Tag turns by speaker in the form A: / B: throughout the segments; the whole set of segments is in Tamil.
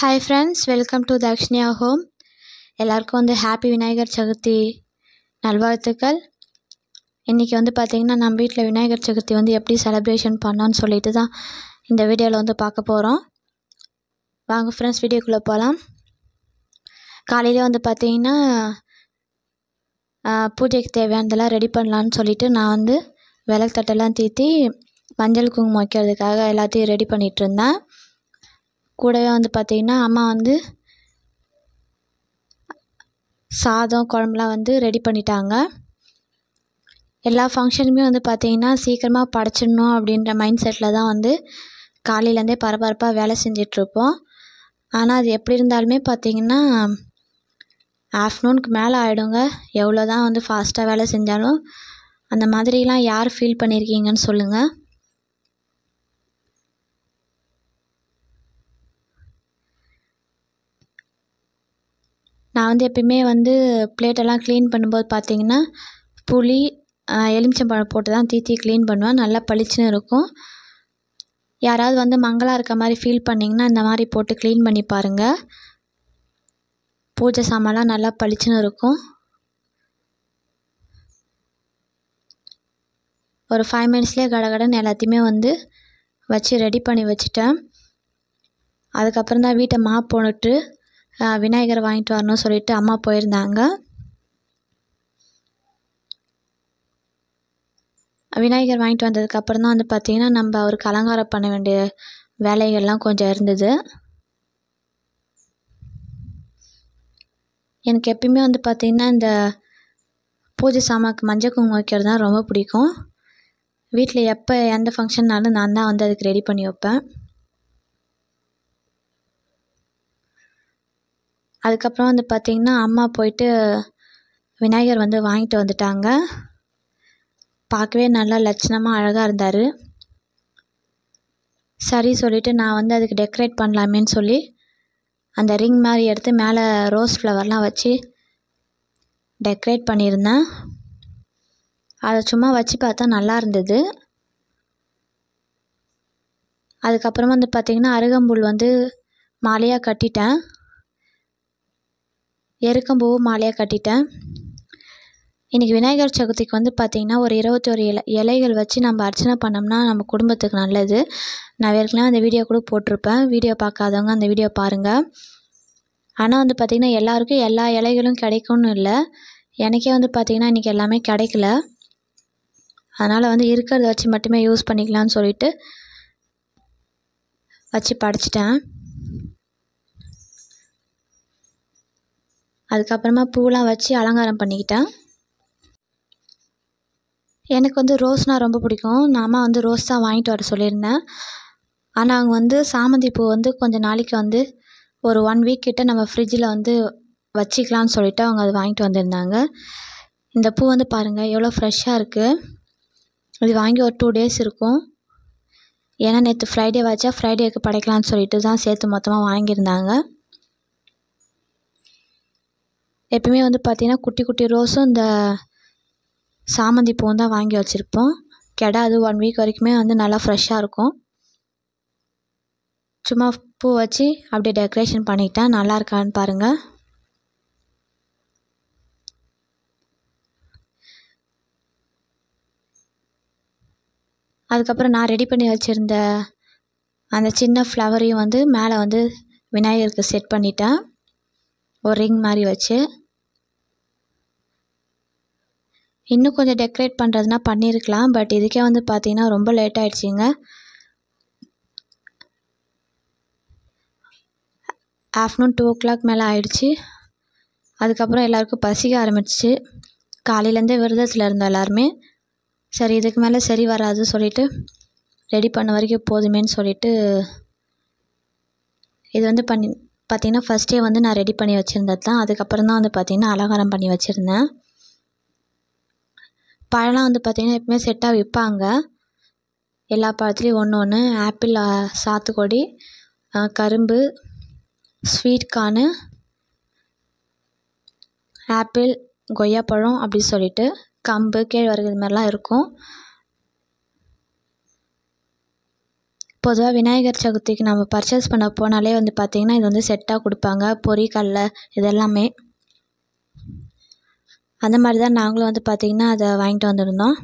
A: Hi friends, welcome to Dakshniya Home. எல்லாருக்கும் ஹாப்பி விநாயகர் சதுர்த்தி நல்வாழ்த்துக்கள். இன்றைக்கி பார்த்திங்கன்னா நம்ம வீட்டில் விநாயகர் சதுர்த்தி எப்படி செலிப்ரேஷன் பண்ணோன்னு சொல்லிட்டு தான் இந்த வீடியோவில் பார்க்க போகிறோம். வாங்க ஃப்ரெண்ட்ஸ், வீடியோக்குள்ளே போகலாம். காலையில் பார்த்திங்கன்னா பூஜைக்கு தேவையானதெல்லாம் ரெடி பண்ணலான்னு சொல்லிட்டு நான் விளக்கு தட்டெல்லாம் தீத்தி மஞ்சள் குங்குமம் வைக்கிறதுக்காக எல்லாத்தையும் ரெடி பண்ணிகிட்டு இருந்தேன். கூடவே பார்த்திங்கன்னா அம்மா சாதம் குழம்புலாம் ரெடி பண்ணிட்டாங்க. எல்லா ஃபங்க்ஷனுமே பார்த்திங்கன்னா சீக்கிரமாக படைச்சிடணும் அப்படின்ற மைண்ட் செட்டில் தான் காலையிலேருந்தே பரபரப்பாக வேலை செஞ்சிட்ருப்போம். ஆனால் அது எப்படி இருந்தாலுமே பார்த்திங்கன்னா ஆஃப்டர்நூனுக்கு மேலே ஆகிடுங்க. எவ்வளோ தான் ஃபாஸ்ட்டாக வேலை செஞ்சாலும் அந்த மாதிரிலாம் யார் ஃபீல் பண்ணியிருக்கீங்கன்னு சொல்லுங்கள். நான் எப்பயுமே பிளேட்டெல்லாம் க்ளீன் பண்ணும்போது பார்த்திங்கன்னா புளி எலுமிச்சம்பழம் போட்டு தான் தீத்தி க்ளீன் பண்ணுவேன். நல்லா பளிச்சுன்னு இருக்கும். யாராவது மங்கலாக இருக்க மாதிரி ஃபீல் பண்ணிங்கன்னா இந்த மாதிரி போட்டு க்ளீன் பண்ணி பாருங்கள். பூஜை சாமான்லாம் நல்லா பளிச்சுன்னு இருக்கும். ஒரு 5 மினிட்ஸ்லேயே கடகடன்னு எல்லாத்தையுமே வச்சு ரெடி பண்ணி வச்சுட்டேன். அதுக்கப்புறம் தான் வீட்டை மாப் போட்டுட்டு விநாயகர் வாங்கிட்டு வரணும்னு சொல்லிட்டு அம்மா போயிருந்தாங்க. விநாயகர் வாங்கிட்டு வந்ததுக்கப்புறம் தான் பார்த்திங்கன்னா நம்ம அவருக்கு அலங்காரம் பண்ண வேண்டிய வேலைகள்லாம் கொஞ்சம் இருந்தது. எனக்கு எப்பயுமே பார்த்திங்கன்னா இந்த பூஜை சாமானுக்கு மஞ்சள் குங்குமம் வைக்கிறது தான் ரொம்ப பிடிக்கும். வீட்டில் எப்போ எந்த ஃபங்க்ஷன்னாலும் நான் தான் அதுக்கு ரெடி பண்ணி வைப்பேன். அதுக்கப்புறம் பார்த்திங்கன்னா அம்மா போயிட்டு விநாயகர் வாங்கிட்டு வந்துட்டாங்க. பார்க்கவே நல்லா லட்சணமாக அழகாக இருந்தார். சரி சொல்லிவிட்டு நான் அதுக்கு டெக்கரேட் பண்ணலாமேன்னு சொல்லி அந்த ரிங் மாதிரி எடுத்து மேலே ரோஸ் ஃப்ளவர்லாம் வச்சு டெக்கரேட் பண்ணியிருந்தேன். அதை சும்மா வச்சு பார்த்தா நல்லா இருந்தது. அதுக்கப்புறமா பார்த்திங்கன்னா அருகம்புல் மாலையாக கட்டிட்டேன். எருக்கம்பூ மாலையாக கட்டிட்டேன். இன்றைக்கி விநாயகர் சதுர்த்திக்கு பார்த்திங்கன்னா ஒரு 21 இலைகள் வச்சு நம்ம அர்ச்சனை பண்ணோம்னா நம்ம குடும்பத்துக்கு நல்லது. நான் ஏற்கனவே அந்த வீடியோ கூட போட்டிருப்பேன். வீடியோ பார்க்காதவங்க அந்த வீடியோ பாருங்கள். ஆனால் பார்த்திங்கன்னா எல்லாருக்கும் எல்லா இலைகளும் கிடைக்கும்னு இல்லை. எனக்கே பார்த்திங்கன்னா இன்றைக்கி எல்லாமே கிடைக்கல. அதனால் இருக்கிறத வச்சு மட்டுமே யூஸ் பண்ணிக்கலாம்னு சொல்லிட்டு வச்சு படைச்சிட்டேன். அதுக்கப்புறமா பூலாம் வச்சு அலங்காரம் பண்ணிக்கிட்டேன். எனக்கு ரோஸ்னால் ரொம்ப பிடிக்கும். நான் அம்மா ரோஸ் தான் வாங்கிட்டு வர சொல்லியிருந்தேன். ஆனால் அவங்க சாமந்தி பூ கொஞ்சம் நாளைக்கு ஒரு 1 வீக் கிட்ட நம்ம ஃப்ரிட்ஜில் வச்சிக்கலாம்னு சொல்லிவிட்டு அவங்க அதை வாங்கிட்டு வந்திருந்தாங்க. இந்த பூ பாருங்கள் எவ்வளோ ஃப்ரெஷ்ஷாக இருக்குது. இது வாங்கி ஒரு 2 டேஸ் இருக்கும். ஏன்னா நேற்று ஃப்ரைடே வச்சா ஃப்ரைடேக்கு படைக்கலாம்னு சொல்லிட்டு தான் சேர்த்து மொத்தமாக வாங்கியிருந்தாங்க. எப்பயுமே பார்த்திங்கன்னா குட்டி குட்டி ரோஸும் இந்த சாமந்தி பூவும் தான் வாங்கி வச்சுருப்போம். கெடாது 1 வீக் வரைக்குமே நல்லா ஃப்ரெஷ்ஷாக இருக்கும். சும்மா பூ வச்சு அப்படியே டெக்கரேஷன் பண்ணிக்கிட்டேன். நல்லா இருக்கான்னு பாருங்கள். அதுக்கப்புறம் நான் ரெடி பண்ணி வச்சுருந்த அந்த சின்ன ஃப்ளவரையும் மேலே விநாயகருக்கு செட் பண்ணிட்டேன். ஒரு ரிங் மாதிரி வச்சு. இன்னும் கொஞ்சம் டெக்கரேட் பண்ணுறதுனா பண்ணியிருக்கலாம். பட் இதுக்கே பார்த்திங்கன்னா ரொம்ப லேட் ஆகிடுச்சிங்க. ஆஃப்டர்நூன் 2 o'clock மேலே ஆகிடுச்சி. அதுக்கப்புறம் எல்லாருக்கும் பசிக்க ஆரம்பிச்சிச்சு. காலையிலேருந்தே விரதத்தில் இருந்தோம் எல்லாருமே. சரி இதுக்கு மேலே சரி வராது சொல்லிவிட்டு ரெடி பண்ண வரைக்கும் போதுமேன்னு சொல்லிவிட்டு இது பார்த்திங்கன்னா ஃபஸ்ட்டே நான் ரெடி பண்ணி வச்சுருந்தது தான். அதுக்கப்புறம் தான் பார்த்திங்கன்னா அலங்காரம் பண்ணி வச்சுருந்தேன். பழம்லாம் பார்த்திங்கன்னா எப்பவுமே செட்டாக விற்பாங்க. எல்லா பழத்துலேயும் ஒன்று ஆப்பிள், சாத்துக்குடி, கரும்பு, ஸ்வீட் கார்னு, ஆப்பிள், கொய்யாப்பழம் அப்படி சொல்லிட்டு கம்பு, கேழ்வரகு இது மாதிரிலாம் இருக்கும். பொதுவாக விநாயகர் சதுர்த்திக்கு நம்ம பர்ச்சேஸ் பண்ண போனாலே வந்து பார்த்திங்கன்னா இது வந்து செட்டாக கொடுப்பாங்க, பொரிக்கடலை இதெல்லாமே. அந்த மாதிரி தான் நாங்களும் வந்து பார்த்திங்கன்னா அதை வாங்கிட்டு வந்திருந்தோம்.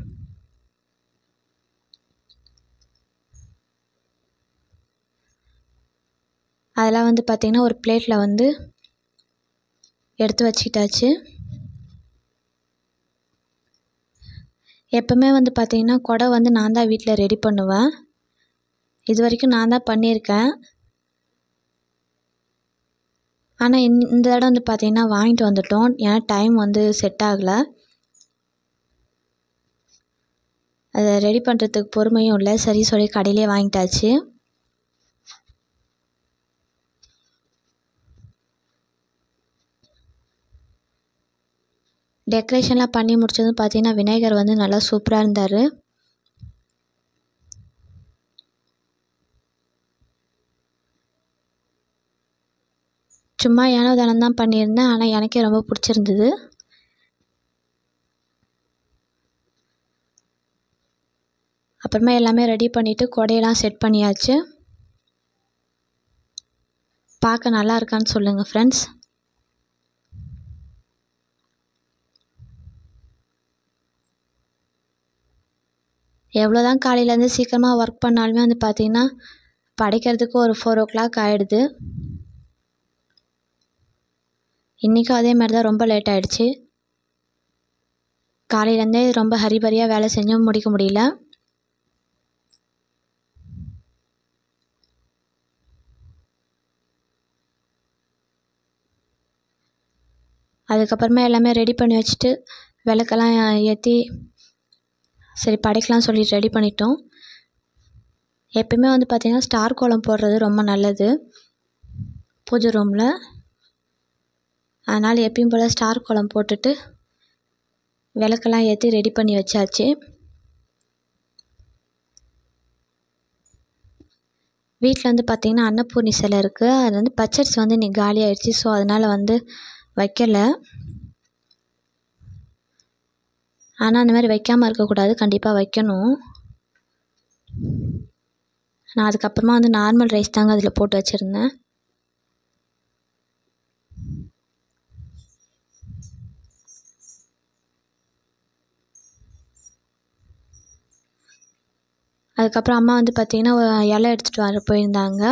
A: அதெல்லாம் வந்து பார்த்திங்கன்னா ஒரு பிளேட்டில் வந்து எடுத்து வச்சுக்கிட்டாச்சு. எப்போவுமே வந்து பார்த்திங்கன்னா குடை வந்து நான் தான் வீட்டில் ரெடி பண்ணுவேன். இது வரைக்கும் நான் தான் பண்ணியிருக்கேன். ஆனால் இந்த தடவை வந்து பார்த்திங்கன்னா வாங்கிட்டு வந்துட்டோம். ஏன்னா டைம் வந்து செட் ஆகலை. அதை ரெடி பண்ணுறதுக்கு பொறுமையும் இல்லை. சரி சொல்லி கடையிலே வாங்கிட்டாச்சு. டெக்கரேஷன்லாம் பண்ணி முடிச்சதும் பார்த்திங்கன்னா விநாயகர் வந்து நல்லா சூப்பராக இருந்தார். சும்மா ஏனோ தானம் தான் பண்ணியிருந்தேன். ஆனால் எனக்கே ரொம்ப பிடிச்சிருந்தது. அப்புறமா எல்லாமே ரெடி பண்ணிவிட்டு கொடையெல்லாம் செட் பண்ணியாச்சு. பார்க்க நல்லா இருக்கான்னு சொல்லுங்கள் ஃப்ரெண்ட்ஸ். எவ்வளோ தான் காலையிலேருந்து சீக்கிரமாக ஒர்க் பண்ணாலுமே வந்து பார்த்திங்கன்னா படைக்கிறதுக்கு ஒரு 4 o'clock ஆகிடுது. இன்றைக்கும் அதே மாதிரி தான் ரொம்ப லேட் ஆகிடுச்சு. காலையிலேருந்தே ரொம்ப ஹரிபரியாக வேலை செஞ்சும் முடிக்க முடியல. அதுக்கப்புறமா எல்லாமே ரெடி பண்ணி வச்சுட்டு விளக்கெல்லாம் ஏற்றி சரி படைக்கலாம் சொல்லி ரெடி பண்ணிட்டோம். எப்பயுமே வந்து பார்த்திங்கன்னா ஸ்டார் கோலம் போடுறது ரொம்ப நல்லது பூஜை ரூமில். அதனால் எப்பயும் போல் ஸ்டார் கோலம் போட்டுட்டு விளக்கெல்லாம் ஏற்றி ரெடி பண்ணி வச்சாச்சு. வீட்டில் வந்து பார்த்திங்கன்னா அன்னபூர்ணி சிலை இருக்குது. அது வந்து பச்சரிசி வந்து இன்றைக்கி காலி ஆகிடுச்சி. ஸோ அதனால் வந்து வைக்கலை. ஆனால் அந்த மாதிரி வைக்காமல் இருக்கக்கூடாது, கண்டிப்பாக வைக்கணும். நான் அதுக்கப்புறமா வந்து நார்மல் ரைஸ் தாங்க அதில் போட்டு வச்சுருந்தேன். அதுக்கப்புறம் அம்மா வந்து பார்த்திங்கன்னா இலை எடுத்துகிட்டு வர போயிருந்தாங்க.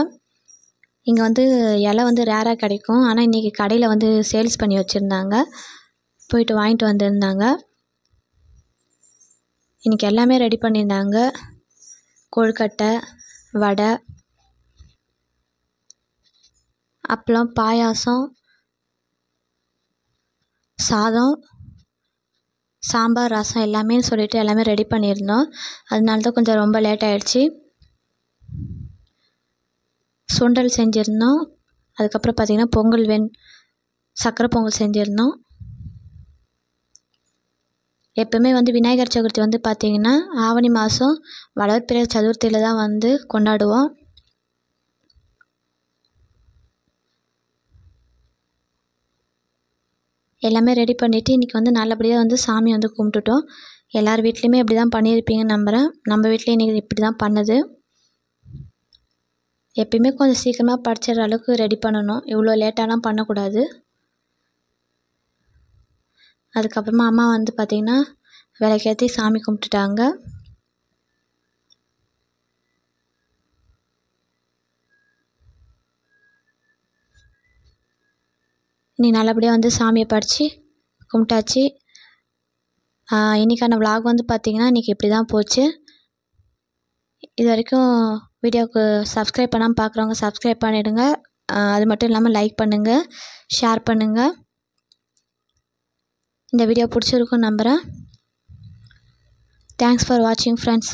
A: இங்கே வந்து இலை வந்து ரேராக கிடைக்கும். ஆனால் இன்றைக்கி கடையில் வந்து சேல்ஸ் பண்ணி வச்சுருந்தாங்க. போயிட்டு வாங்கிட்டு வந்திருந்தாங்க. இன்றைக்கி எல்லாமே ரெடி பண்ணியிருந்தாங்க. கொழுக்கட்டை, வடை, அப்பளம், பாயாசம், சாதம், சாம்பார், ரசம் எல்லாமே சொல்லிவிட்டு எல்லாமே ரெடி பண்ணியிருந்தோம். அதனால தான் கொஞ்சம் ரொம்ப லேட் ஆகிடுச்சி. சுண்டல் செஞ்சுருந்தோம். அதுக்கப்புறம் பார்த்திங்கன்னா பொங்கல் சக்கரை பொங்கல் செஞ்சுருந்தோம். எப்போவுமே வந்து விநாயகர் சதுர்த்தி வந்து பார்த்திங்கன்னா ஆவணி மாதம் வளர்பிறை சதுர்த்தியில் தான் வந்து கொண்டாடுவோம். எல்லாமே ரெடி பண்ணிவிட்டு இன்றைக்கி வந்து நல்லபடியாக வந்து சாமி வந்து கும்பிட்டுட்டோம். எல்லார் வீட்லேயுமே இப்படி தான் பண்ணியிருப்பீங்கன்னு நம்புகிறேன். நம்ம வீட்லேயும் இன்றைக்கி இப்படி தான் பண்ணுது. எப்பயுமே கொஞ்சம் சீக்கிரமாக படிச்சிடுற அளவுக்கு ரெடி பண்ணணும். இவ்வளோ லேட்டாலாம் பண்ணக்கூடாது. அதுக்கப்புறமா அம்மா வந்து பார்த்திங்கன்னா விளக்கேற்றி சாமி கும்பிட்டுட்டாங்க. நீ நல்லபடியாக வந்து சாமியை படித்து கும்பிட்டாச்சு. இன்றைக்கான விலாக் வந்து பார்த்திங்கன்னா இன்றைக்கி இப்படி தான் போச்சு. இது வரைக்கும் வீடியோவுக்கு சப்ஸ்கிரைப் பண்ணாமல் பார்க்குறவங்க சப்ஸ்கிரைப் பண்ணிவிடுங்க. அது மட்டும் இல்லாமல் லைக் பண்ணுங்கள், ஷேர் பண்ணுங்கள். இந்த வீடியோ பிடிச்சிருக்குன்னு நம்புகிறேன். தேங்க்ஸ் ஃபார் வாட்சிங் ஃப்ரெண்ட்ஸ்.